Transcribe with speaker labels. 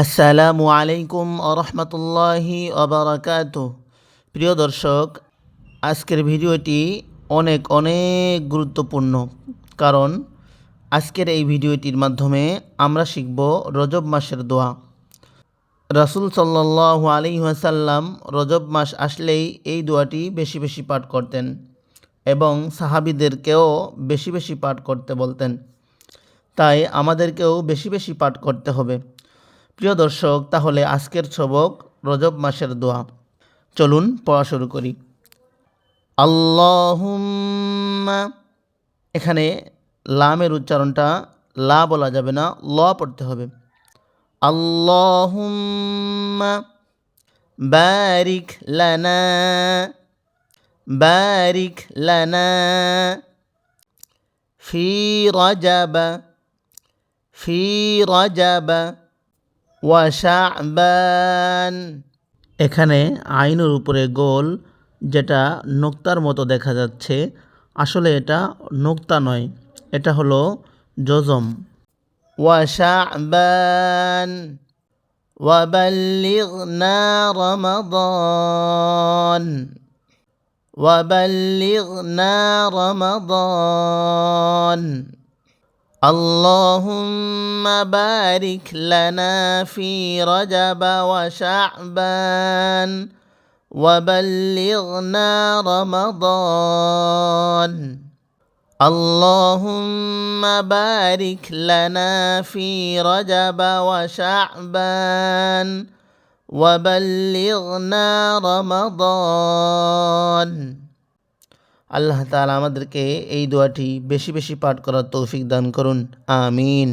Speaker 1: আসসালামু আলাইকুম আরহামতুল্লাহি আবরাকাতুহ। প্রিয় দর্শক, আজকের ভিডিওটি অনেক গুরুত্বপূর্ণ, কারণ আজকের এই ভিডিওটির মাধ্যমে আমরা শিখব রজব মাসের দোয়া। রাসূল সাল্লাল্লাহু আলাইহি ওয়াসাল্লাম রজব মাস আসলেই এই দোয়াটি বেশি বেশি পাঠ করতেন এবং সাহাবীদেরকেও বেশি বেশি পাঠ করতে বলতেন। তাই আমাদেরকেও বেশি বেশি পাঠ করতে হবে। প্রিয় দর্শক, তাহলে আজকের সবক রজব মাসের দোয়া। চলুন পড়া শুরু করি। আল্লাহুম্মা, এখানে লামের উচ্চারণটা লা বলা যাবে না, ল পড়তে হবে। আল্লাহুম্মা বারিক লানা, বারিক লানা ফি রাজাবা, ফি রাজাবা ওয়া শাবান। এখানে আইনের উপরে গোল, যেটা নোক্তার মতো দেখা যাচ্ছে, আসলে এটা নোক্তা নয়, এটা হলো জজম। ওয়া শাবান ওয়া বাল্লিগনা রমাদান, ওয়া বাল্লিগনা রমাদান। اللهم بارك لنا في رجب وشعبان وبلغنا رمضان. اللهم بارك لنا في رجب وشعبان وبلغنا رمضان. আল্লাহ তাআলা আমাদেরকে এই দোয়াটি বেশি বেশি পাঠ করার তৌফিক দান করুন। আমিন।